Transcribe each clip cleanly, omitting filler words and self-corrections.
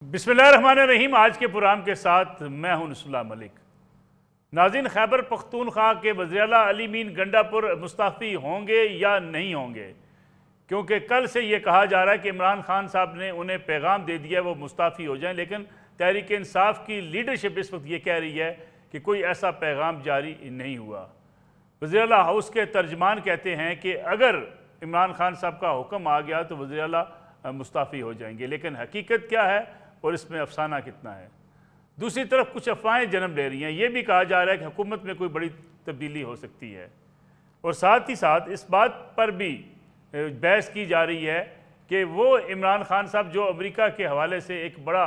बिस्मिल्लाहिर्रहमानिर्रहीम। आज के प्रोग्राम के साथ मैं हूं नसरुल्लाह मलिक। नाज़रीन, खैबर पख्तूनख्वा के वज़ीर-ए-आला अली मीन गंडापुर मुस्तफ़ी होंगे या नहीं होंगे, क्योंकि कल से ये कहा जा रहा है कि इमरान खान साहब ने उन्हें पैगाम दे दिया वो मुस्तफ़ी हो जाएं, लेकिन तहरीक इंसाफ की लीडरशिप इस वक्त ये कह रही है कि कोई ऐसा पैगाम जारी नहीं हुआ। वज़ीर-ए-आला हाउस के तर्जमान कहते हैं कि अगर इमरान खान साहब का हुक्म आ गया तो वज़ीर-ए-आला मुस्तफ़ी हो जाएंगे, लेकिन हकीकत क्या है और इसमें अफसाना कितना है। दूसरी तरफ कुछ अफवाहें जन्म ले रही हैं। ये भी कहा जा रहा है कि हुकूमत में कोई बड़ी तब्दीली हो सकती है, और साथ ही साथ इस बात पर भी बहस की जा रही है कि वो इमरान खान साहब जो अमेरिका के हवाले से एक बड़ा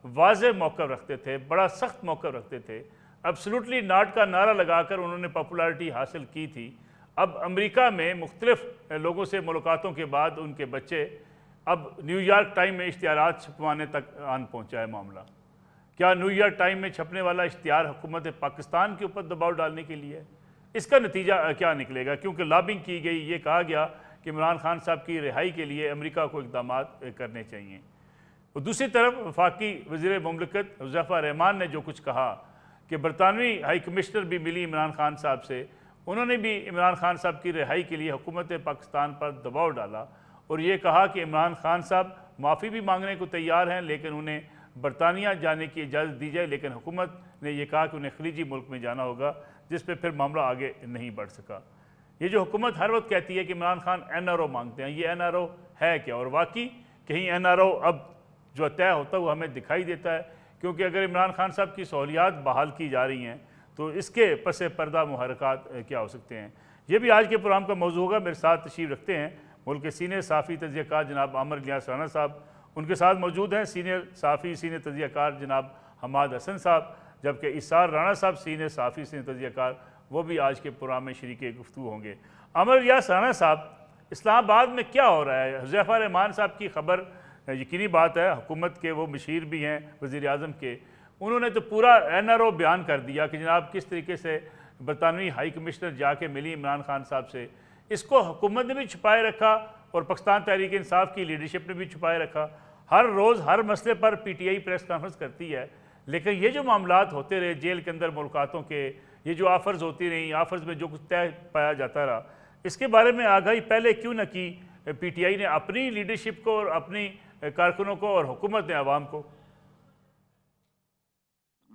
वाज़ेह मौक़िफ़ रखते थे, बड़ा सख्त मौक़िफ़ रखते थे, एब्सोल्युटली नॉट का नारा लगाकर उन्होंने पॉपुलैरिटी हासिल की थी। अब अमेरिका में मुख्तलिफ लोगों से मुलाकातों के बाद उनके बच्चे अब न्यूयॉर्क टाइम में इश्तिहारात छपवाने तक आन पहुँचा है मामला। क्या न्यूयॉर्क टाइम में छपने वाला इश्तिहार हुकूमत पाकिस्तान के ऊपर दबाव डालने के लिए है? इसका नतीजा क्या निकलेगा? क्योंकि लॉबिंग की गई, ये कहा गया कि इमरान खान साहब की रिहाई के लिए अमेरिका को इक़दाम करने चाहिए। और दूसरी तरफ वफाकी वज़ीर मुमलिकत हुज़ैफ़ा रहमान ने जो कुछ कहा कि बरतानवी हाई कमिश्नर भी मिली इमरान खान साहब से, उन्होंने भी इमरान खान साहब की रिहाई के लिए हुकूमत पाकिस्तान पर दबाव डाला और ये कहा कि इमरान खान साहब माफ़ी भी मांगने को तैयार हैं, लेकिन उन्हें बरतानिया जाने की इजाज़त दी जाए। लेकिन हुकूमत ने यह कहा कि उन्हें खलीजी मुल्क में जाना होगा, जिस पर फिर मामला आगे नहीं बढ़ सका। ये जो हुकूमत हर वक्त कहती है कि इमरान खान NRO मांगते हैं, ये NRO है क्या? और वाकई कहीं NRO अब जो तय होता हुआ हमें दिखाई देता है, क्योंकि अगर इमरान खान साहब की सहूलियात बहाल की जा रही हैं तो इसके पस पर्दा मुहरक़ात क्या हो सकते हैं। ये भी आज के प्रोग्राम का मौजू होगा। मेरे साथ तशरीफ़ रखते हैं मुल्क के सीनियर साफ़ी तज़कियाकार जनाब आमिर इलियास राना साहब, उनके साथ मौजूद हैं सीनियर साफ़ी सीनियर तज़कियाकार जनाब हमाद हसन साहब, जबकि इसार राना साहब सीनियर साफ़ी सीनियर तज़कियाकार वो भी आज के प्रोग्राम में शरीके गुफ्तगू होंगे। आमिर इलियास राना साहब, इस्लामाबाद में क्या हो रहा है? हुज़ैफ़ा रहमान साहब की खबर यकीनी बात है, हुकूमत के वो मशीर भी हैं वज़ीर आज़म के, उन्होंने तो पूरा NRO बयान कर दिया कि जनाब किस तरीके से बरतानवी हाई कमिश्नर जाके मिली इमरान खान साहब से। इसको हुकूमत ने भी छुपाए रखा और पाकिस्तान तहरीक इंसाफ की लीडरशिप ने भी छुपाए रखा। हर रोज़ हर मसले पर PTI प्रेस कॉन्फ्रेंस करती है, लेकिन ये जो मामलात होते रहे जेल के अंदर मुलाकातों के, ये जो ऑफ़र्स होती रहीं, ऑफ़र्स में जो कुछ तय पाया जाता रहा, इसके बारे में आगाही पहले क्यों न की PTI ने अपनी लीडरशिप को और अपनी कारकुनों को और हुकूमत ने आवाम को?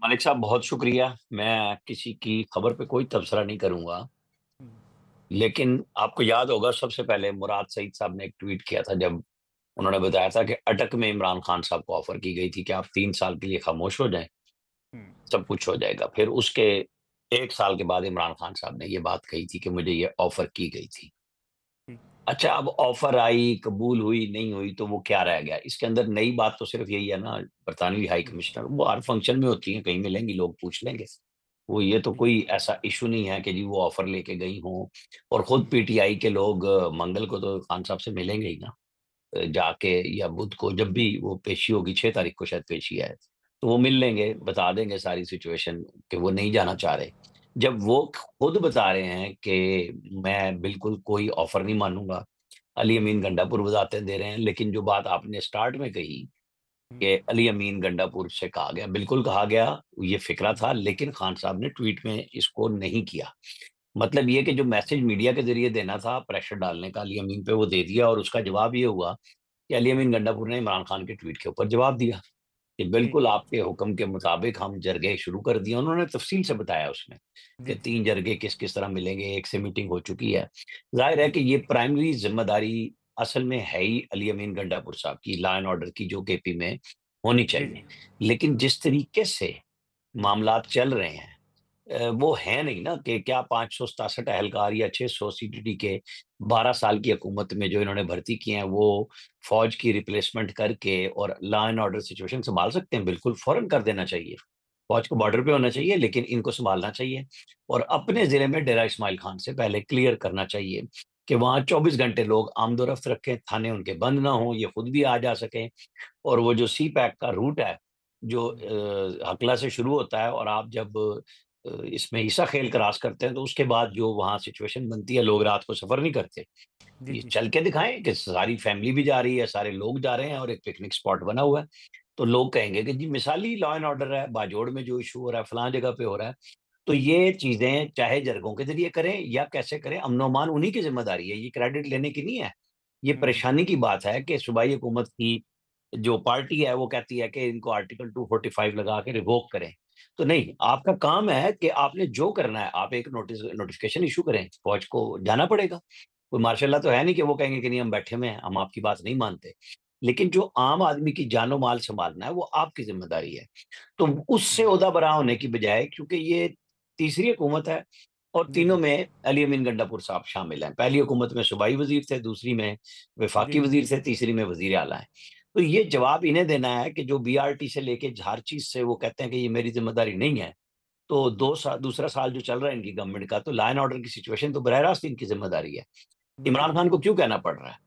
मालिक साहब, बहुत शुक्रिया। मैं किसी की खबर पे कोई तबसरा नहीं करूँगा, लेकिन आपको याद होगा सबसे पहले मुराद सईद साहब ने एक ट्वीट किया था जब उन्होंने बताया था कि अटक में इमरान खान साहब को ऑफ़र की गई थी कि आप 3 साल के लिए खामोश हो जाएँ, सब कुछ हो जाएगा। फिर उसके 1 साल के बाद इमरान खान साहब ने ये बात कही थी कि मुझे ये ऑफ़र की गई थी। अच्छा, अब ऑफ़र आई, कबूल हुई, नहीं हुई तो वो क्या रह गया? इसके अंदर नई बात तो सिर्फ़ यही है ना, बरतानवी हाई कमिश्नर वो हर फंक्शन में होती हैं, कहीं मिलेंगी, लोग पूछ लेंगे। वो ये तो कोई ऐसा इश्यू नहीं है कि जी वो ऑफ़र लेके गई हों और खुद PTI के लोग मंगल को तो खान साहब से मिलेंगे ही ना, जाके या बुध को जब भी वो पेशी होगी, 6 तारीख को शायद पेशी है, तो वो मिल लेंगे, बता देंगे सारी सिचुएशन कि वो नहीं जाना चाह रहे। जब वो खुद बता रहे हैं कि मैं बिल्कुल कोई ऑफ़र नहीं मानूँगा, अली अमीन गंडापुर वज़ाहतें दे रहे हैं, लेकिन जो बात आपने स्टार्ट में कही कि अली अमीन गंडापुर से कहा गया, बिल्कुल कहा गया, ये फ़िक्रा था, लेकिन खान साहब ने ट्वीट में इसको नहीं किया। मतलब ये कि जो मैसेज मीडिया के ज़रिए देना था प्रेशर डालने का अली अमीन पे, वो दे दिया और उसका जवाब ये हुआ कि अली अमीन गंडापुर ने इमरान खान के ट्वीट के ऊपर जवाब दिया कि जी बिल्कुल आपके हुक्म के मुताबिक हम जरगे शुरू कर दिए। उन्होंने तफ़सील से बताया उसमें कि जी 3 जरगे किस-किस तरह मिलेंगे, एक से मीटिंग हो चुकी है। ज़ाहिर है कि ये प्राइमरी ज़िम्मेदारी असल में है ही अली अमीन गंडापुर साहब की, लॉ एंड ऑर्डर की जो KP में होनी जी चाहिए। जी। लेकिन जिस तरीके से मामलात चल रहे हैं, वो है नहीं ना कि क्या 567 एहलकार या 600 CTT के 12 साल की हुकूमत में जो इन्होंने भर्ती किए हैं, वो फ़ौज की रिप्लेसमेंट करके और लॉ एंड ऑर्डर सिचुएशन सँभाल सकते हैं? बिल्कुल, फ़ौरन कर देना चाहिए। फ़ौज को बॉर्डर पे होना चाहिए, लेकिन इनको सँभालना चाहिए और अपने ज़िले में डेरा इस्माइल खान से पहले क्लियर करना चाहिए कि वहाँ 24 घंटे लोग आमदो-रफ़्त रखें, थाने उनके बंद ना हों, ये खुद भी आ जा सकें और वो जो सी-पैक का रूट है, जो हकला से शुरू होता है और आप जब इसमें ईसा खेल क्रॉस करते हैं, तो उसके बाद जो वहाँ सिचुएशन बनती है, लोग रात को सफ़र नहीं करते। जी ये जी। चल के दिखाएँ कि सारी फैमिली भी जा रही है, सारे लोग जा रहे हैं और एक पिकनिक स्पॉट बना हुआ है। तो लोग कहेंगे कि जी मिसाली लॉ एंड ऑर्डर है, बाजोड़ में जो इशू हो रहा है, फलां जगह पे हो रहा है। तो ये चीजें चाहे जरगों के जरिए करें या कैसे करें, अमन अमान उन्हीं की जिम्मेदारी है, ये क्रेडिट लेने की नहीं है। ये परेशानी की बात है कि सूबाई हुकूमत की जो पार्टी है वो कहती है कि इनको आर्टिकल 245 लगा के रिवोक करें। तो नहीं, आपका काम है कि आपने जो करना है, आप एक नोटिफिकेशन इशू करें, फौज को जाना पड़ेगा। कोई मार्शल लॉ तो है नहीं कि वो कहेंगे कि नहीं हम बैठे हुए हैं, हम आपकी बात नहीं मानते। लेकिन जो आम आदमी की जानो माल संभालना है वो आपकी जिम्मेदारी है। तो उससे ओहदा बरा होने की बजाय, क्योंकि ये तीसरी हुकूमत है और जी तीनों जी में अली अमीन गंडापुर साहब शामिल हैं। पहली हुकूमत में सूबाई वजीर थे, दूसरी में जी वफाकी वजीर थे, तीसरी में वजीर आला है। तो ये जवाब इन्हें देना है कि जो बीआरटी से लेके हर चीज से वो कहते हैं कि ये मेरी जिम्मेदारी नहीं है। तो दूसरा साल जो चल रहा है इनकी गवर्नमेंट का, तो लॉ एंड ऑर्डर की सिचुएशन तो बरह रास्त इनकी जिम्मेदारी है। इमरान बिल्कुल। खान को क्यों कहना पड़ रहा है?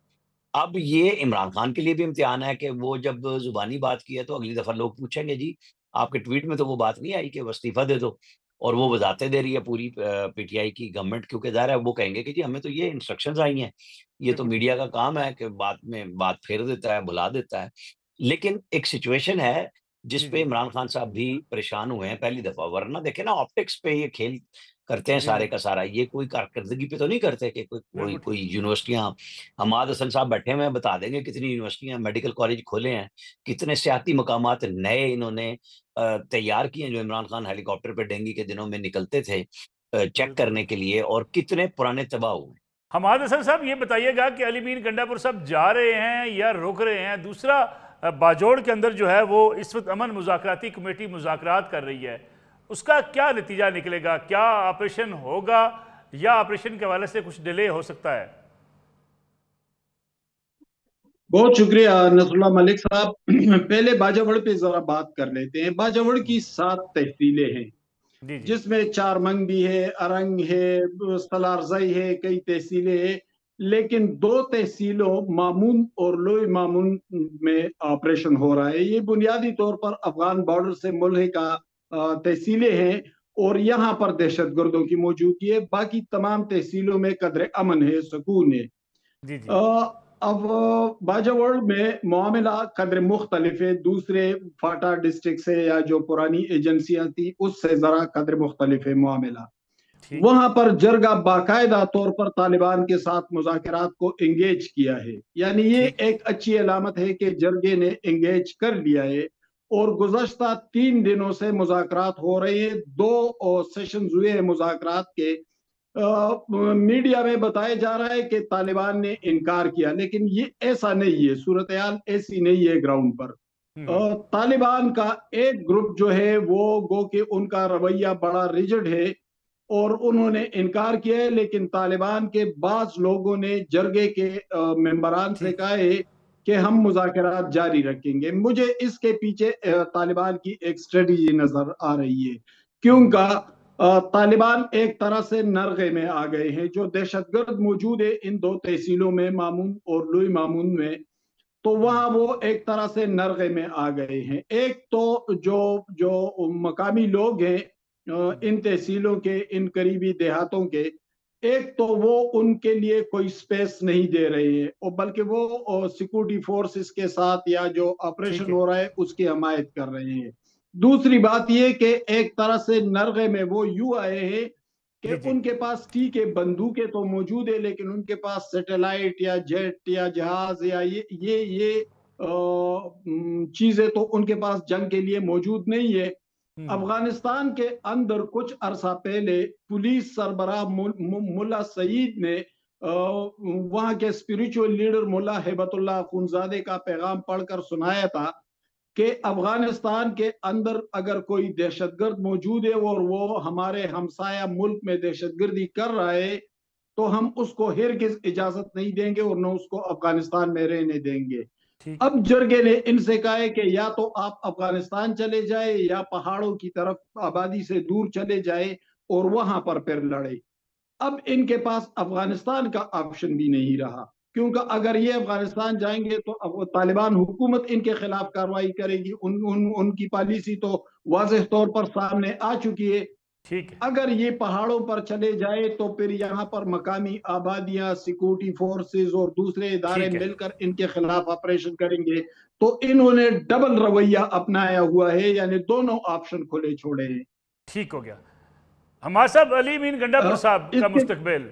अब ये इमरान खान के लिए भी इम्तिहान है कि वो जब जुबानी बात की है तो अगली दफा लोग पूछेंगे जी आपके ट्वीट में तो वो बात नहीं आई कि वो इस्तीफा दे दो। और वो वजाते दे रही है पूरी पीटीआई की गवर्नमेंट, क्योंकि ज़ाहिर है वो कहेंगे कि जी हमें तो ये इंस्ट्रक्शंस आई हैं। ये तो बिल्कुल ठीक। मीडिया का काम है कि बात में बात फेर देता है, भुला देता है। लेकिन एक सिचुएशन है जिस जी पे जी इमरान खान साहब भी परेशान हुए हैं पहली दफा। वरना देखे ना, ऑप्टिक्स पे ये खेल करते हैं जी सारे जी का सारा, ये कोई कारकर्दगी पे तो नहीं करते कि कोई कोई बिल्कुल कोई ठीक। यूनिवर्सिटियां। हमाद हसन साहब बैठे हुए हैं, बता देंगे कितनी यूनिवर्सिटियां मेडिकल कॉलेज खोले हैं, कितने सियाती मकामात नए इन्होंने तैयार किए हैं, जो इमरान खान हेलीकॉप्टर पे डेंगू के दिनों में निकलते थे चेक बिल्कुल करने बिल्कुल। के लिए, और कितने पुराने तबाह हुए। हमाद हसन साहब ये बताइएगा कि अली मीर गंडापुर साहब जा रहे हैं या रुक रहे हैं? दूसरा, बाजोड़ के अंदर जो है वो इस वक्त अमन मुज़ाकराती कमेटी मुज़ाकरात कर रही है, उसका क्या नतीजा निकलेगा? क्या ऑपरेशन होगा या ऑपरेशन के हवाले से कुछ डिले हो सकता है? बहुत शुक्रिया नसरुल्लाह मलिक साहब। पहले बाजावड़ पे जरा बात कर लेते हैं। बाजावड़ की 7 तहसीलें हैं, जी जी जिसमें चारमंग भी है, अरंग है, सलारजई है, कई तहसीलें हैं। लेकिन 2 तहसीलों मामून और लोई मामून में ऑपरेशन हो रहा है। ये बुनियादी तौर पर अफगान बॉर्डर से मुल्हिका तहसीलें हैं और यहाँ पर दहशत गर्दों की मौजूदगी है। बाकी तमाम तहसीलों में कदर अमन है, सुकून है। जी जी अब बाजावड़ में मामला कदर मुख्तलिफ है, दूसरे फाटा डिस्ट्रिक्ट से या जो पुरानी एजेंसियां थी उससे जरा कदर मुख्तलिफ है मामला। ठीक। वहां पर जरगा बाकायदा तौर पर तालिबान के साथ मुज़ाकरात को एंगेज किया है, यानी ये ठीक। एक अच्छी अलामत है कि जरगे ने एंगेज कर लिया है। और गुज़श्ता 3 दिनों से मुज़ाकरात हो रहे हैं, 2 सेशन हुए हैं मुज़ाकरात के। मीडिया में बताया जा रहा है कि तालिबान ने इनकार किया, लेकिन ये ऐसा नहीं है, सूरत हाल ऐसी नहीं है ग्राउंड पर। हम्म। तालिबान का एक ग्रुप जो है वो गो कि उनका रवैया बड़ा रिजिड है और उन्होंने इनकार किया है, लेकिन तालिबान के बाज लोगों ने जरगे के मेंबरान से ठीक। कहा है कि हम मुज़ाकरात जारी रखेंगे। मुझे इसके पीछे तालिबान की एक स्ट्रेटजी नजर आ रही है, क्योंकि तालिबान एक तरह से नरगे में आ गए हैं। जो दहशतगर्द मौजूद है इन 2 तहसीलों में, मामून और लुई मामून में, तो वहां वो एक तरह से नरगे में आ गए हैं। एक तो जो जो मकामी लोग हैं इन तहसीलों के, इन करीबी देहातों के, एक तो वो उनके लिए कोई स्पेस नहीं दे रहे हैं, और बल्कि वो सिक्योरिटी फोर्सेस के साथ या जो ठीक ऑपरेशन है। हो रहा है उसकी हमायत कर रहे हैं। दूसरी बात यह कि एक तरह से नरगे में वो यूं आए हैं कि जी जी उनके पास ठीक है बंदूकें तो मौजूद है, लेकिन उनके पास सैटेलाइट या जेट या जहाज या ये चीजें तो उनके पास जंग के लिए मौजूद नहीं है। हम्म। अफगानिस्तान के अंदर कुछ अरसा पहले पुलिस सरबराह मुल्ला सईद ने वहां के स्पिरिचुअल लीडर मुल्ला हिबतुल्लाह अखुंजादे का पैगाम पढ़कर सुनाया था कि अफगानिस्तान के अंदर अगर कोई दहशतगर्द मौजूद है और वो हमारे हमसाया मुल्क में दहशतगर्दी कर रहा है, तो हम उसको हिरगिज़ इजाजत नहीं देंगे और न उसको अफगानिस्तान में रहने देंगे। ठीक। अब जरगे ने इनसे कहा है कि या तो आप अफगानिस्तान चले जाए या पहाड़ों की तरफ आबादी से दूर चले जाए और वहां पर फिर लड़े। अब इनके पास अफगानिस्तान का ऑप्शन भी नहीं रहा, क्योंकि अगर ये अफगानिस्तान जाएंगे तो अब तालिबान हुकूमत इनके खिलाफ कार्रवाई करेगी। उनकी पॉलिसी तो वाज़ेह तौर पर सामने आ चुकी है ठीक है, अगर ये पहाड़ों पर चले जाए तो फिर यहाँ पर मकामी आबादियां, सिक्योरिटी फोर्सेस और दूसरे इदारे ठीक है, मिलकर इनके खिलाफ ऑपरेशन करेंगे। तो इन्होंने डबल रवैया अपनाया हुआ है, यानी दोनों ऑप्शन खुले छोड़े हैं। ठीक हो गया। हमारे साहब अली मीन गंडापुर साहब का इसके मुस्तकबिल।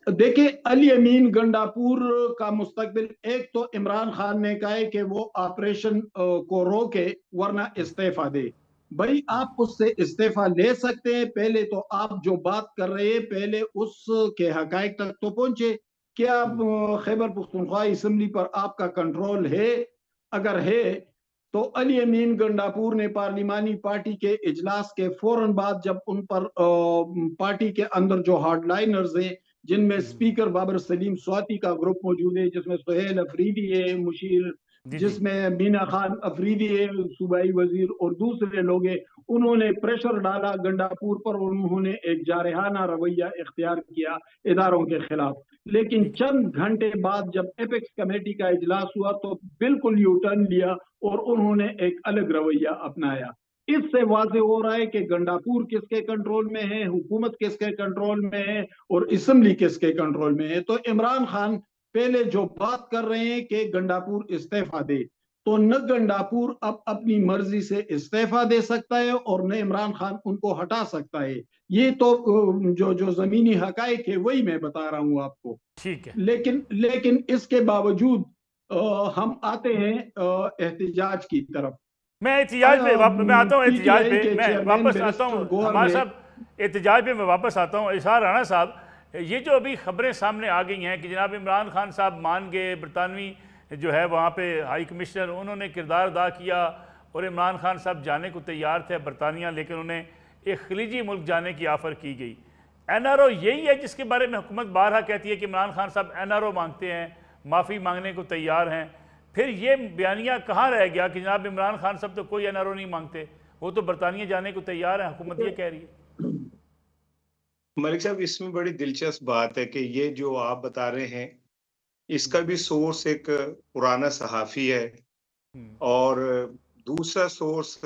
देखिए, अली अमीन गंडापुर का मुस्तकबिल, एक तो इमरान खान ने कहा है कि वो ऑपरेशन को रोके वरना इस्तीफा दे। भाई, आप उससे इस्तीफा ले सकते हैं, पहले तो आप जो बात कर रहे हैं पहले उसके हकायक तक तो पहुंचे। क्या खैबर पुख्तनख्वा असम्बली पर आपका कंट्रोल है? अगर है तो अली अमीन गंडापुर ने पार्लिमानी पार्टी के इजलास के फौरन बाद, जब उन पर पार्टी के अंदर जो हार्डलाइनर्स हैं, जिनमें स्पीकर बाबर सलीम स्वाति का ग्रुप मौजूद है, जिसमें सुहेल अफरीदी है मुशीर, जी जी। जिसमें मीना खान अफरीदी है सूबाई वजीर, और दूसरे लोग हैं, उन्होंने प्रेशर डाला गंडापुर पर, उन्होंने एक जारहाना रवैया इख्तियार किया इदारों के खिलाफ। लेकिन ठीक है, चंद घंटे बाद जब एपेक्स कमेटी का इजलास हुआ तो बिल्कुल यू टर्न लिया और उन्होंने एक अलग रवैया अपनाया। इससे वाजे हो रहा है कि गंडापुर किसके कंट्रोल में है, हुकूमत किसके कंट्रोल में है और असम्बली किसके कंट्रोल में है। तो इमरान खान पहले जो बात कर रहे हैं कि गंडापुर इस्तीफा दे, तो न गंडापुर अब अपनी मर्जी से इस्तीफा दे सकता है और न इमरान खान उनको हटा सकता है। ये तो जो जो जमीनी हकायक है वही मैं बता रहा हूं आपको। ठीक है। लेकिन लेकिन इसके बावजूद हम आते हैं एहतिजाज की तरफ। मैं एहतिजाज पे मैं आता हूँ, एहतिजाज पीटीआई पे के मैं चेयरमैन वापस आता बैरिस्टर हूँ गौहर हमारे ने साहब। एहतिजाज पे मैं वापस आता हूँ। इशहार राणा साहब, ये जो अभी खबरें सामने आ गई हैं कि जनाब इमरान खान साहब मान गए, बरतानवी जो है वहाँ पे हाई कमिश्नर, उन्होंने किरदार अदा किया और इमरान खान साहब जाने को तैयार थे बरतानिया, लेकिन उन्हें एक खलीजी मुल्क जाने की ऑफ़र की गई। NRO यही है जिसके बारे में हुकूमत बारहा कहती है कि इमरान खान साहब NRO मांगते हैं, माफ़ी मांगने को तैयार हैं। फिर ये बयानिया कहाँ रह गया कि जनाब इमरान खान साहब तो कोई NRO नहीं मांगते, वो तो बरतानिया जाने को तैयार है, हुकूमत ये कह रही है। मलिक साहब, इसमें बड़ी दिलचस्प बात है कि ये जो आप बता रहे हैं इसका भी सोर्स एक पुराना सहाफ़ी है और दूसरा सोर्स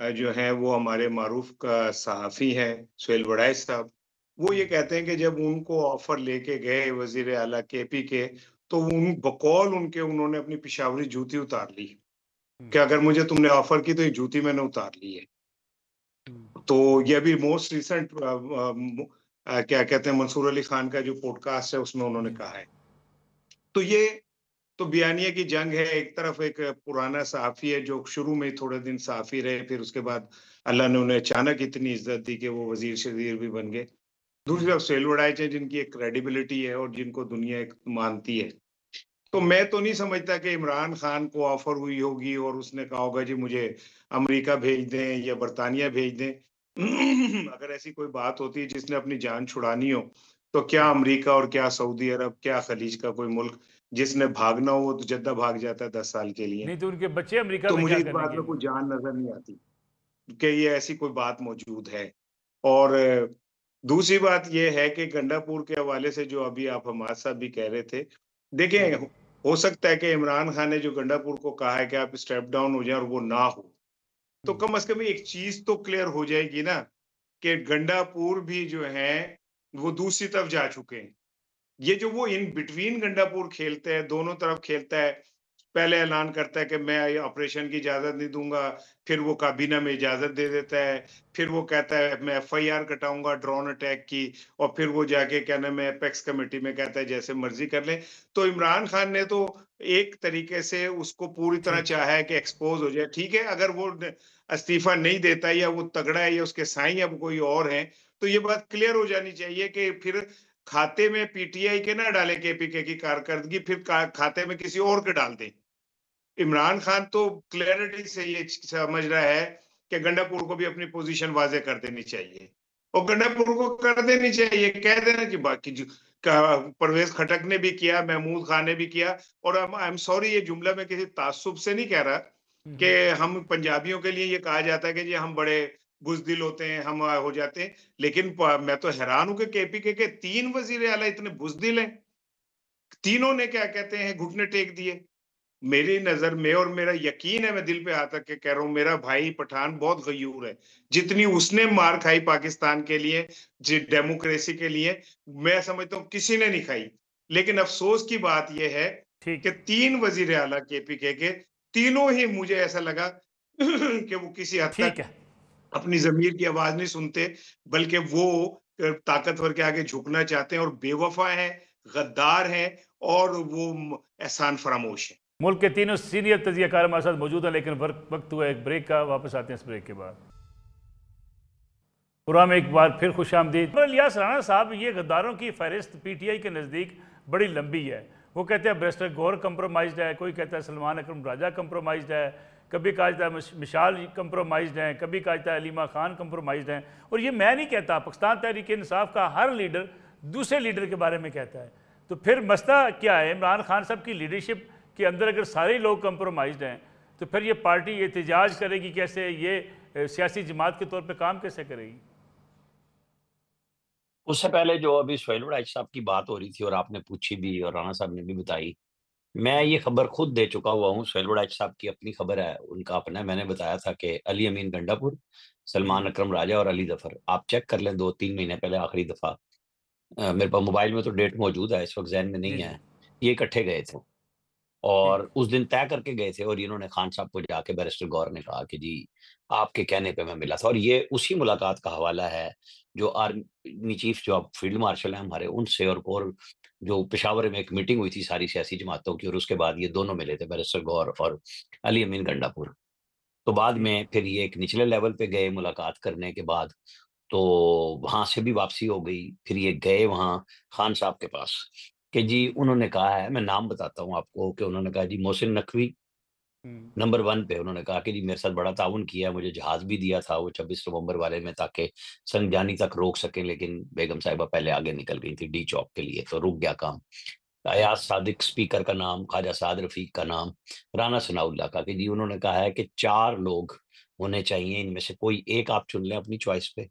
जो है वो हमारे मारूफ का सहाफ़ी है सुहेल वड़ाइच साहब। वो ये कहते हैं कि जब उनको ऑफर लेके गए वजीर आला KP के, तो उन बकौल उनके उन्होंने अपनी पिशावरी जूती उतार ली कि अगर मुझे तुमने ऑफर की तो ये जूती मैंने उतार ली है। तो ये अभी मोस्ट रिसेंट क्या कहते हैं मंसूर अली खान का जो पॉडकास्ट है उसमें उन्होंने कहा है। तो ये तो बयानिया की जंग है। एक तरफ एक पुराना सहाफ़ी है जो शुरू में थोड़े दिन सहाफ़ी रहे, फिर उसके बाद अल्लाह ने उन्हें अचानक इतनी इज्जत दी कि वो वजीर शरीर भी बन गए। दूसरी तरफ सुहेल वड़ाइच है जिनकी एक क्रेडिबिलिटी है और जिनको दुनिया एक मानती है। तो मैं तो नहीं समझता कि इमरान खान को ऑफर हुई होगी और उसने कहा होगा जी मुझे अमेरिका भेज दें या बरतानिया भेज दें। अगर ऐसी कोई बात होती है जिसने अपनी जान छुड़ानी हो, तो क्या अमेरिका और क्या सऊदी अरब, क्या खलीज का कोई मुल्क जिसने भागना हो तो जद्दा भाग जाता है 10 साल के लिए। नहीं तो उनके बच्चे अमेरिका तो में मुझे क्या इस बात करेंगे? में कोई जान नजर नहीं आती कि ये ऐसी कोई बात मौजूद है। और दूसरी बात ये है कि गंडापुर के हवाले से जो अभी आप हमाद साहब भी कह रहे थे, देखें हो सकता है कि इमरान खान ने जो गंडापुर को कहा है कि आप स्टेप डाउन हो जाए और वो ना हो, तो कम से कम एक चीज तो क्लियर हो जाएगी ना कि गंडापुर भी जो है वो दूसरी तरफ जा चुके हैं। ये जो वो इन बिटवीन गंडापुर खेलते हैं, दोनों तरफ खेलता है, पहले ऐलान करता है कि मैं ये ऑपरेशन की इजाजत नहीं दूंगा, फिर वो काबीना में इजाजत दे देता है, फिर वो कहता है मैं FIR कटाऊंगा ड्रोन अटैक की, और फिर वो जाके क्या नाम है एपेक्स कमेटी में कहता है जैसे मर्जी कर ले। तो इमरान खान ने तो एक तरीके से उसको पूरी तरह ठीक। चाहा है कि एक्सपोज हो जाए। ठीक है, अगर वो इस्तीफा नहीं देता या वो तगड़ा है या उसके साईं अब कोई और है, तो ये बात क्लियर हो जानी चाहिए कि फिर खाते में PTI के ना डाले KPK की कारकर्दगी, फिर खाते में किसी और के डाल दें। इमरान खान तो क्लैरिटी से ये समझ रहा है कि गंडापुर को भी अपनी पोजीशन वाजे कर देनी चाहिए और गंडापुर को कर देनी चाहिए, कह देना कि बाकी जो परवेज खटक ने भी किया, महमूद खान ने भी किया। और आई एम सॉरी, ये जुमला मैं किसी तासुब से नहीं कह रहा कि हम पंजाबियों के लिए ये कहा जाता है कि जी हम बड़े बुजदिल होते हैं, हम हो जाते हैं, लेकिन मैं तो हैरान हूं कि KPK के 3 वजीर आला इतने बुजदिल हैं। तीनों ने क्या कहते हैं घुटने टेक दिए। मेरी नज़र में, और मेरा यकीन है, मैं दिल पे हाथ रख के कह रहा हूँ, मेरा भाई पठान बहुत गयूर है। जितनी उसने मार खाई पाकिस्तान के लिए, डेमोक्रेसी के लिए, मैं समझता हूँ किसी ने नहीं खाई। लेकिन अफसोस की बात यह है ठीक कि 3 वज़ीर आला केपीके के, तीनों ही मुझे ऐसा लगा कि वो किसी हद ठीक तक है। अपनी ज़मीर की आवाज़ नहीं सुनते, बल्कि वो ताकतवर के आगे झुकना चाहते हैं, और बेवफ़ा हैं, गद्दार हैं, और वो एहसान फरामोश हैं। मुल्क के तीनों सीनियर तजियाकार हमारे साथ मौजूद हैं, लेकिन वक्त हुआ एक ब्रेक का। वापस आते हैं इस ब्रेक के बाद। प्रोग्राम एक बार फिर खुश आमदीद। इलियास राणा साहब, ये गद्दारों की फहरिस्त पीटीआई के नज़दीक बड़ी लंबी है। वो कहते हैं बैरिस्टर गौहर कंप्रोमाइज्ड है, कोई कहता है सलमान अकरम राजा कंप्रोमाइज्ड है, कभी कहा जाता है मिशाल कंप्रोमाइज्ड हैं, कभी कहा जाता है अलीमा खान कंप्रोमाइज्ड हैं। और ये मैं नहीं कहता, पाकिस्तान तहरीक इंसाफ का हर लीडर दूसरे लीडर के बारे में कहता है। तो फिर मसला क्या है? इमरान खान साहब की लीडरशिप के अंदर अगर सारे लोग कंप्रोमाइज्ड हैं, तो फिर ये पार्टी एहतजाज करेगी कैसे? ये सियासी जमात के तौर पर काम कैसे करेगी? उससे पहले जो अभी सोहेल वड़ैच साहब की बात हो रही थी और आपने पूछी भी और राणा साहब ने भी बताई, मैं ये खबर खुद दे चुका हुआ हूँ। सोहेल वड़ैच साहब की अपनी खबर है, उनका अपना है। मैंने बताया था कि अली अमीन गंडापुर, सलमान अकरम राजा और अली जफर, आप चेक कर लें 2-3 महीने पहले आखिरी दफा, मेरे पास मोबाइल में तो डेट मौजूद है, इस वक्त जहन में जी नहीं जी। है, ये इकट्ठे गए थे ठीक। और उस दिन तय करके गए थे। और इन्होंने खान साहब को जाके बैरिस्टर गौहर ने कहा कि जी आपके कहने पे मैं मिला था, और ये उसी मुलाकात का हवाला है जो आर्मी चीफ, जो अब फील्ड मार्शल हैं हमारे, उनसे, और जो पेशावर में एक मीटिंग हुई थी सारी सियासी जमातों की, और उसके बाद ये दोनों मिले थे, बैरिस्टर गौहर और अली अमीन गंडापुर। तो बाद ठीक। में फिर ये एक निचले लेवल पे गए मुलाकात करने के बाद, तो वहां से भी वापसी हो गई। फिर ये गए वहां खान साहब के पास कि जी, उन्होंने कहा है, मैं नाम बताता हूँ आपको, कि उन्होंने कहा जी मोहसिन नकवी नंबर 1 पे, उन्होंने कहा कि जी मेरे साथ बड़ा ताउन किया है, मुझे जहाज भी दिया था वो 26 नवंबर वाले में, ताकि संगजानी तक रोक सकें, लेकिन बेगम साहिबा पहले आगे निकल गई थी डी चौक के लिए, तो रुक गया काम। अयाज सादिक स्पीकर का नाम, ख्वाजा साद रफीक का नाम, राना सनाउल्लाह का, कि जी उन्होंने कहा है कि 4 लोग होने चाहिए, इनमें से कोई एक आप चुन लें अपनी चॉइस पे।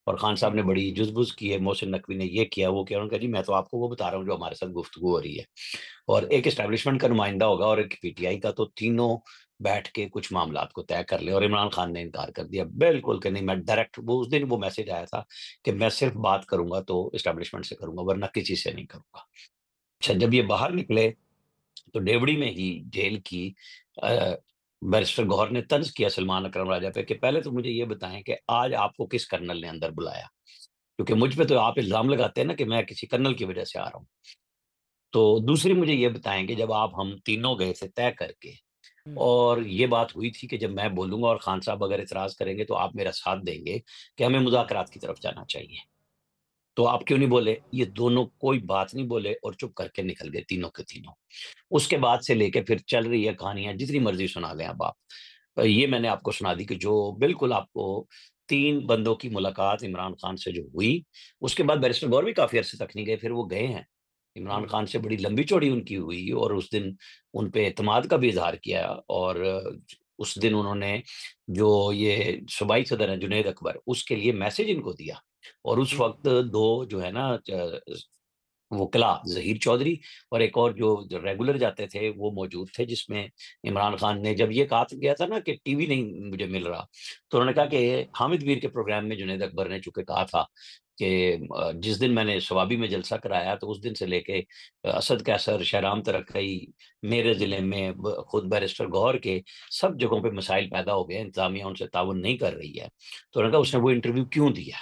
और खान साहब ने बड़ी जुज़बुज़ की है, मोहसिन नकवी ने ये किया, वो किया। उन्होंने कहा जी मैं तो आपको वो बता रहा हूँ जो हमारे साथ गुफ्तगू हो रही है, और एक एस्टेब्लिशमेंट का नुमाइंदा होगा और एक पीटीआई का, तो तीनों बैठ के कुछ मामलात को तय कर लें। और इमरान खान ने इनकार कर दिया बिल्कुल कि नहीं, मैं डायरेक्ट, वो उस दिन वो मैसेज आया था कि मैं सिर्फ बात करूंगा तो एस्टेब्लिशमेंट से करूंगा, वरना किसी से नहीं करूंगा। अच्छा, जब ये बाहर निकले तो डेवड़ी में ही जेल की बैरिस्टर गौहर ने तंज किया सलमान अकरम राजा पे कि पहले तो मुझे ये बताएं कि आज आपको किस कर्नल ने अंदर बुलाया, क्योंकि मुझ पे तो आप इल्जाम लगाते हैं ना कि मैं किसी कर्नल की वजह से आ रहा हूँ। तो दूसरी मुझे ये बताएं कि जब आप, हम तीनों गए थे तय करके, और ये बात हुई थी कि जब मैं बोलूंगा और खान साहब अगर इतराज करेंगे तो आप मेरा साथ देंगे कि हमें मुज़ाकरात की तरफ जाना चाहिए, तो आप क्यों नहीं बोले? ये दोनों कोई बात नहीं बोले और चुप करके निकल गए, तीनों के तीनों। उसके बाद से लेके फिर चल रही है कहानियां, जितनी मर्जी सुना लें अब आप। ये मैंने आपको सुना दी कि जो बिल्कुल आपको 3 बंदों की मुलाकात इमरान खान से जो हुई, उसके बाद बैरिस्टर गौहर भी काफी अरसे तक नहीं गए, फिर वो गए हैं। इमरान खान से बड़ी लंबी चौड़ी उनकी हुई, और उस दिन उन पे एतमाद का भी इजहार किया। और उस दिन उन्होंने जो ये सूबाई सदर है जुनैद अकबर, उसके लिए मैसेज इनको दिया। और उस वक्त 2 जो है ना वकला, ज़हीर चौधरी और एक और जो रेगुलर जाते थे, वो मौजूद थे, जिसमें इमरान खान ने जब ये कहा गया था ना कि टीवी नहीं मुझे मिल रहा, तो उन्होंने कहा कि हामिद मीर के प्रोग्राम में जुनैद अकबर ने चूंकि कहा था कि जिस दिन मैंने सवाबी में जलसा कराया, तो उस दिन से लेके असद कैसर, शहराम तरक्की, मेरे ज़िले में खुद बैरिस्टर गौहर के सब जगहों पे मसाइल पैदा हो गए, इंतजामिया उनसे ताउन नहीं कर रही है। तो उन्होंने कहा उसने वो इंटरव्यू क्यों दिया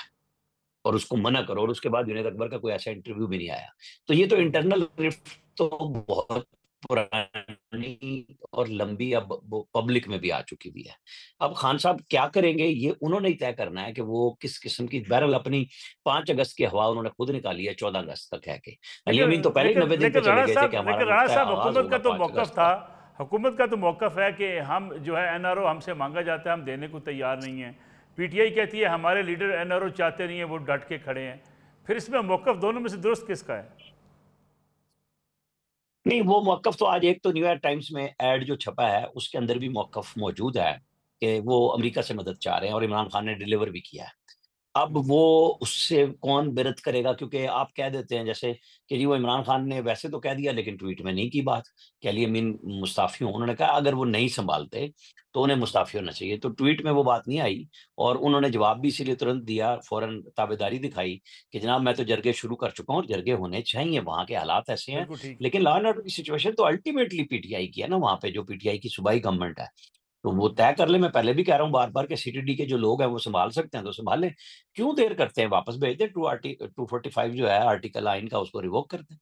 और उसको मना करो, और उसके बाद जुनैद अकबर का कोई ऐसा इंटरव्यू भी नहीं आया। तो ये तो इंटरनल रिफ्ट तो बहुत पुरानी और लंबी अब वो पब्लिक में भी आ चुकी हुई है। अब खान साहब क्या करेंगे ये उन्होंने ही तय करना है कि वो किस किस्म की, बहरहाल अपनी 5 अगस्त की हवा उन्होंने खुद निकाली है 14 अगस्त तक है कि अली लेकिन अमीन तो पहले ही 90 दिन पे लेकिन चले राणा गए थे कि साहब, हमारा जो तय आगाज हुकूमत का होगा तो 5 मौकफ अगस्त था, का। हुकूमत का तो मौकफ है कि हम जो है एनआरओ हमसे मांगा जाता है, हम देने को तैयार नहीं हैं। पीटीआई कहती है हमारे लीडर एनआरओ चाहते नहीं है, वो डट के खड़े हैं। फिर इसमें मौकफ दोनों में से दुरुस्त किसका है? नहीं, वो मौकफ तो आज एक तो न्यूयॉर्क टाइम्स में एड जो छपा है उसके अंदर भी मौकफ मौजूद है कि वो अमेरिका से मदद चाह रहे हैं, और इमरान खान ने डिलीवर भी किया है। अब वो उससे कौन बिरत करेगा, क्योंकि आप कह देते हैं जैसे कि जी वो इमरान खान ने वैसे तो कह दिया लेकिन ट्वीट में नहीं की बात कि अली अमीन मुस्ताफी हों। उन्होंने कहा अगर वो नहीं संभालते तो उन्हें मुस्ताफी होना चाहिए, तो ट्वीट में वो बात नहीं आई। और उन्होंने जवाब भी इसीलिए तुरंत दिया, फौरन ताबेदारी दिखाई कि जनाब मैं तो जरगे शुरू कर चुका हूँ और जरगे होने चाहिए, वहां के हालात ऐसे हैं। बिल्कुल ठीक। लेकिन लॉ एंड ऑर्डर की सिचुएशन तो अल्टीमेटली पीटीआई की है ना, वहां पे जो पीटीआई की सूबाई गवर्नमेंट है, तो वो तय कर ले। मैं पहले भी कह रहा हूँ बार बार के सीटीडी के जो लोग हैं वो संभाल सकते हैं तो संभाल लें, क्यों देर करते हैं, वापस भेज दें। 245 जो है आर्टिकल आइन का, उसको रिवोक कर दें।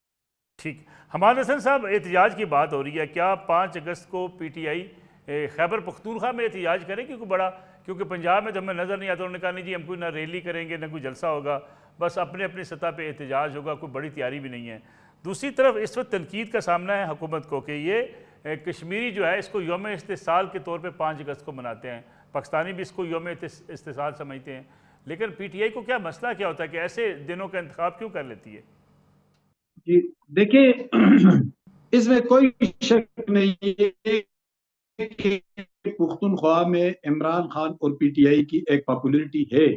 ठीक। हमाद हसन साहब, एहतजाज की बात हो रही है, क्या 5 अगस्त को पीटीआई खैबर पख्तूनख्वा में एहतजाज करें? क्योंकि पंजाब में तो हमें नज़र नहीं आता। उन्होंने कहा नहीं जी हम कोई ना रैली करेंगे ना कोई जलसा होगा, बस अपने अपनी सतह पे एहतजाज होगा, कोई बड़ी तैयारी भी नहीं है। दूसरी तरफ इस वक्त तनकीद का सामना है हुकूमत को कि ये कश्मीरी जो है इसको यौम इस्तिसाल के तौर पर 5 अगस्त को मनाते हैं, पाकिस्तानी भी इसको यौम इस्तिसाल समझते हैं। लेकिन पीटीआई को क्या मसला क्या होता है कि ऐसे दिनों का इंतखाब क्यों कर लेती है? जी देखिए, इसमें कोई शक नहीं है कि पुख्तनख्वा में इमरान खान और पीटीआई की एक पॉपुलरिटी है,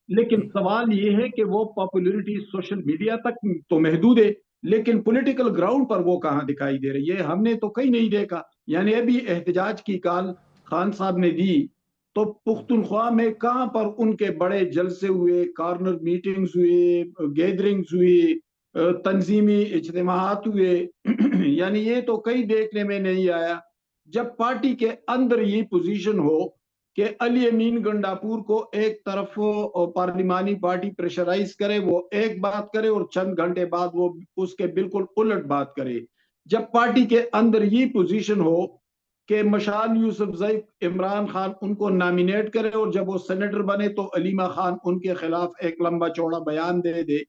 लेकिन सवाल ये है कि वो पॉपुलरिटी सोशल मीडिया तक तो महदूद है, लेकिन पॉलिटिकल ग्राउंड पर वो कहाँ दिखाई दे रही है, हमने तो कहीं नहीं देखा। यानी अभी एहतजाज की कॉल खान साहब ने दी तो पुख्तनख्वा में कहाँ पर उनके बड़े जलसे हुए, कॉर्नर मीटिंग्स हुए, गैदरिंग्स हुई, तंजीमी इज्तिमात हुए। यानी ये तो कहीं देखने में नहीं आया। जब पार्टी के अंदर ये पोजीशन हो कि अली अमीन गंडापुर को एक तरफ पार्लिमानी पार्टी प्रेशराइज करे, वो एक बात करे और चंद घंटे बाद वो उसके बिल्कुल उलट बात करे। जब पार्टी के अंदर ये पोजीशन हो कि मशाल यूसुफजई इमरान खान उनको नॉमिनेट करे और जब वो सेनेटर बने तो अलीमा खान उनके खिलाफ एक लंबा चौड़ा बयान दे दे।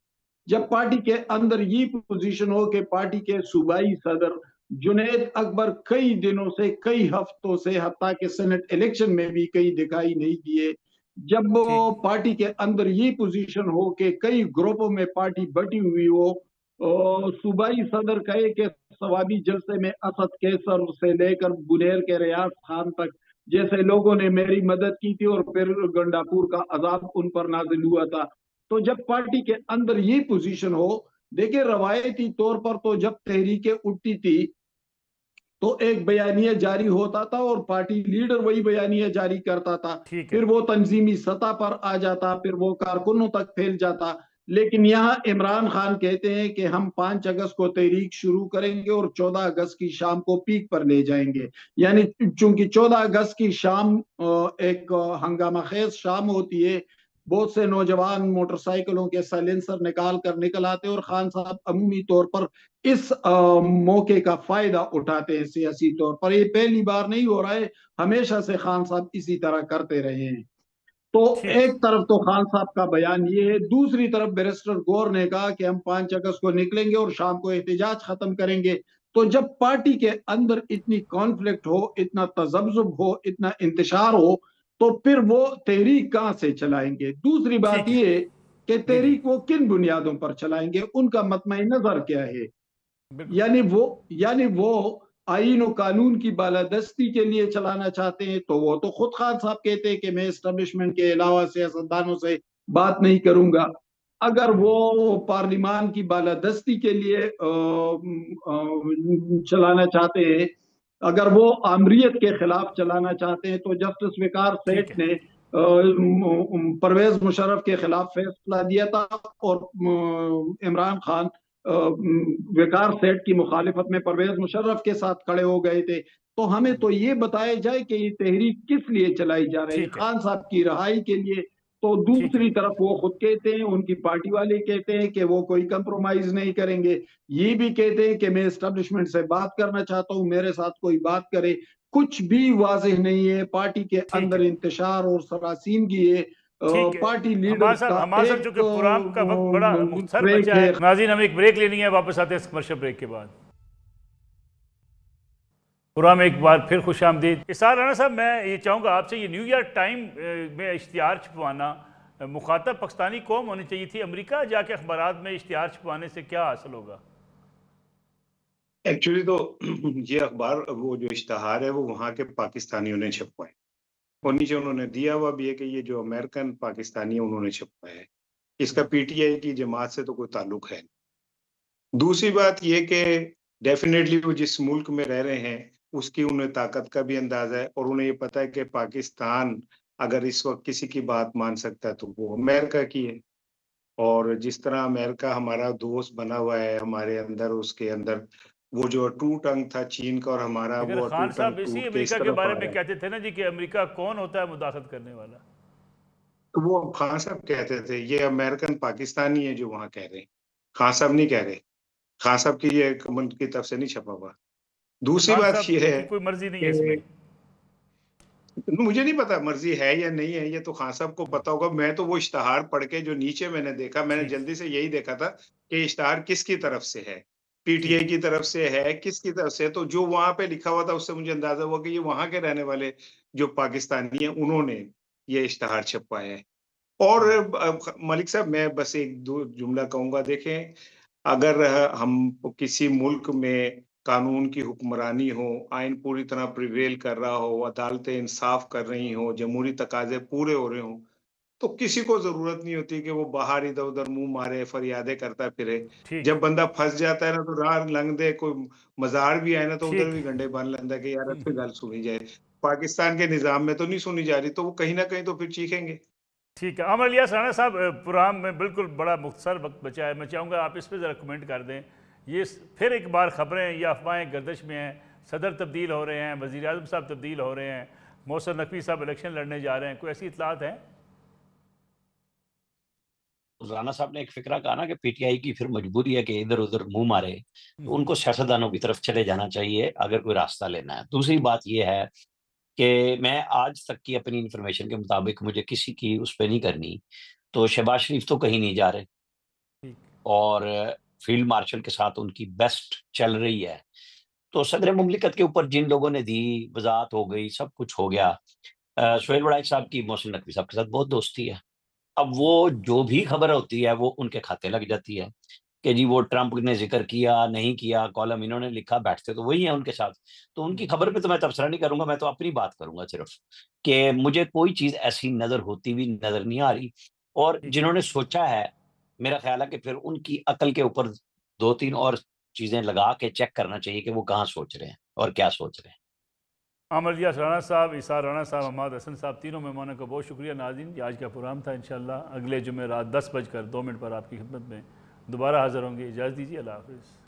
जब पार्टी के अंदर ये पोजीशन हो कि पार्टी के सूबाई सदर जुनैद अकबर कई दिनों से, कई हफ्तों से, हत्ता के सेनेट इलेक्शन में भी कहीं दिखाई नहीं दिए। जब वो ठीक। पार्टी के अंदर ये पोजीशन हो कि कई ग्रुपों में पार्टी बटी हुई हो, सूबाई सदर कहे कि सवाबी जलसे में असद कैसर से लेकर बुनेर के रियाज खान तक जैसे लोगों ने मेरी मदद की थी और फिर गंडापुर का अजाब उन पर नाजिल हुआ था। तो जब पार्टी के अंदर ये पोजीशन हो, देखिए रवायती तौर पर तो जब तहरीकें उठती थी तो एक बयानिया जारी होता था और पार्टी लीडर वही बयानिया जारी करता था, ठीक है। फिर वो तंजीमी सतह पर आ जाता, फिर वो कारकुनों तक फैल जाता। लेकिन यहाँ इमरान खान कहते हैं कि हम 5 अगस्त को तहरीक शुरू करेंगे और 14 अगस्त की शाम को पीक पर ले जाएंगे। यानी चूंकि 14 अगस्त की शाम एक हंगामा खेज शाम होती है, बहुत से नौजवान मोटरसाइकिलों के साइलेंसर निकाल कर निकल आते हैं और खान साहब अमूमी तौर पर इस मौके का फायदा उठाते हैं सियासी तौर पर। ये पहली बार नहीं हो रहा है, हमेशा से खान साहब इसी तरह करते रहे हैं। तो ठीक। एक तरफ तो खान साहब का बयान ये है, दूसरी तरफ बैरिस्टर गौर ने कहा कि हम 5 अगस्त को निकलेंगे और शाम को एहतजाज खत्म करेंगे। तो जब पार्टी के अंदर इतनी कॉन्फ्लिक्ट हो, इतना तजब्जुब हो, इतना इंतशार हो, तो फिर वो तहरीक कहां से चलाएंगे? दूसरी बात ठीक है। ये कि जी जी। तहरीक वो किन बुनियादों पर चलाएंगे, उनका मतमई नजर क्या है? बिल्कुल सही। यानी वो आईन और कानून की बालादस्ती के लिए चलाना चाहते हैं, तो वो तो खुद खान साहब कहते हैं कि मैं एस्टेब्लिशमेंट के अलावा सियासतदानों से बात नहीं करूंगा। अगर वो पार्लिमान की बालादस्ती के लिए चलाना चाहते हैं, अगर वो आमरीत के खिलाफ चलाना चाहते हैं, तो जस्टिस विकार ठीक सेठ है। ने परवेज मुशर्रफ के खिलाफ फैसला दिया था और इमरान खान विकार सेठ की मुखालिफत में परवेज मुशर्रफ के साथ खड़े हो गए थे। तो हमें तो ये बताया जाए कि ये तहरीक किस लिए चलाई जा रही है, ठीक है। खान साहब की रिहाई के लिए। तो ठीक है। दूसरी तरफ वो खुद कहते हैं, उनकी पार्टी वाले कहते हैं कि वो कोई कंप्रोमाइज नहीं करेंगे। ये भी कहते हैं कि मैं एस्टेब्लिशमेंट से बात करना चाहता हूं, मेरे साथ कोई बात करे। कुछ भी वाजह नहीं है, पार्टी के ठीक अंदर है। इंतशार और सरासीमगी है। ठीक है। पार्टी लीडर हमारे साहब, का एक चूंकि प्रोग्राम का वक्त बड़ा मुख्तसर ट्रैक बचा है। है, नाज़रीन हमें एक ब्रेक लेनी है, वापस आते हैं इस कमर्शियल ब्रेक के बाद। प्रोग्राम एक बार फिर खुश आमदीद। इसार राना साहब, मैं ये चाहूँगा आपसे, ये न्यूयॉर्क टाइम में इश्तिहार छपवाना, मुखातब पाकिस्तानी कौम होनी चाहिए थी, अमेरिका जाके अखबारात में इश्तिहार छपवाने से क्या हासिल होगा? एक्चुअली तो ये अखबार, वो जो इश्तहार है वो वहाँ के पाकिस्तानियों ने छपवाए। और नीचे उन्होंने दिया हुआ भी है कि ये जो अमेरिकन पाकिस्तानी है उन्होंने छपवाया है। इसका पीटीआई की जमात से तो कोई ताल्लुक है नहीं। दूसरी बात ये कि डेफिनेटली वो जिस मुल्क में रह रहे हैं उसकी उन्हें ताकत का भी अंदाजा है और उन्हें ये पता है कि पाकिस्तान अगर इस वक्त किसी की बात मान सकता है तो वो अमेरिका की है। और जिस तरह अमेरिका हमारा दोस्त बना हुआ है हमारे अंदर, उसके अंदर वो जो टू टंग था चीन का और हमारा, लेकिन वो टू खान साहब टंग इसी टूट के इस अमेरिका के तरफ बारे आ में रहा है। कहते थे ना जी कि अमेरिका कौन होता है मुदाखलत करने वाला। तो वो खान साहब कहते थे, ये अमेरिकन पाकिस्तानी है जो वहां कह रहे हैं, खान साहब नहीं कह रहे। खान साहब की ये कमेंट की तरफ से नहीं छपा हुआ। तो दूसरी खान बात साहब ये है की कोई मर्जी नहीं है इसमें। कि मुझे नहीं पता मर्जी है या नहीं है, ये तो खान साहब को पता होगा। मैं तो वो इश्तहार पढ़ के जो नीचे मैंने देखा, मैंने ठीक जल्दी से यही देखा था कि इश्तहार किसकी तरफ से है, ठीक पीटीआई की तरफ से है, किसकी तरफ से है। तो जो वहां पे लिखा हुआ था उससे मुझे अंदाजा हुआ कि ये वहां के रहने वाले जो पाकिस्तानी हैं उन्होंने ये इश्तहार छपवाया है। और मलिक साहब मैं बस एक दो जुमला कहूंगा, देखें अगर हम किसी मुल्क में कानून की हुक्मरानी हो, आइन पूरी तरह प्रिवेल कर रहा हो, अदालतें इंसाफ कर रही हों, जमहूरी तकाजे पूरे हो रहे हों, तो किसी को जरूरत नहीं होती कि वो बाहर इधर-उधर मुँह मारे, फरियादें करता फिरे। ठीक जब बंदा फँस जाता है ना तो राह लंघदे कोई मज़ार भी आए ना तो उधर ठीक भी गंढे बन लेंदा है कि यार इत्थे गल सुनी जाए। पाकिस्तान के निज़ाम में तो नहीं सुनी जा रही, तो वो कहीं न कहीं तो फिर चीखेंगे। ठीक है। अमर इलियास राणा साहब, प्रोग्राम में बिल्कुल बड़ा मुख्तसर वक्त बचा है, मैं चाहूँगा आप इस पर ज़रा कमेंट कर दें। ये फिर एक बार खबरें या अफवाहें गर्दिश में हैं, सदर तब्दील हो रहे हैं, वज़ीर आज़म साहब तब्दील हो रहे हैं, मोहसिन नकवी साहब इलेक्शन लड़ने जा रहे हैं, कोई ऐसी इतलात हैं? राना साहब ने एक फिक्रा कहा ना कि पीटीआई की फिर मजबूरी है कि इधर उधर मुंह मारे, तो उनको सियासतदानों की तरफ चले जाना चाहिए अगर कोई रास्ता लेना है। दूसरी बात यह है कि मैं आज तक की अपनी इंफॉर्मेशन के मुताबिक मुझे किसी की उस पर नहीं करनी, तो शहबाज शरीफ तो कहीं नहीं जा रहे ठीक। और फील्ड मार्शल के साथ उनकी बेस्ट चल रही है। तो सदर मुमलिकत के ऊपर जिन लोगों ने दी, वजात हो गई, सब कुछ हो गया। सुहेल वड़ाइच साहब की मोहसिन नकवी साहब के साथ बहुत दोस्ती है। अब वो जो भी खबर होती है वो उनके खाते लग जाती है कि जी वो ट्रंप ने जिक्र किया, नहीं किया, कॉलम इन्होंने लिखा, बैठते तो वही है उनके साथ। तो उनकी खबर पे तो मैं तबसरा नहीं करूंगा, मैं तो अपनी बात करूंगा सिर्फ कि मुझे कोई चीज़ ऐसी नज़र होती हुई नज़र नहीं आ रही। और ठीक है। जिन्होंने सोचा है, मेरा ख्याल है कि फिर उनकी अकल के ऊपर 2-3 और चीज़ें लगा के चेक करना चाहिए कि वो कहाँ सोच रहे हैं और क्या सोच रहे हैं। अमर इलियास राणा साहब, इसार राणा साहब, हमाद हसन साहब, तीनों मेहमानों का बहुत शुक्रिया। नाज़रीन, ये आज का प्रोग्राम था। इंशाअल्लाह अगले जुमे रात 10 बजकर 2 मिनट पर आपकी खिदमत में दोबारा हाज़िर होंगे। इजाज़त दीजिए। अल्लाह हाफ़िज़।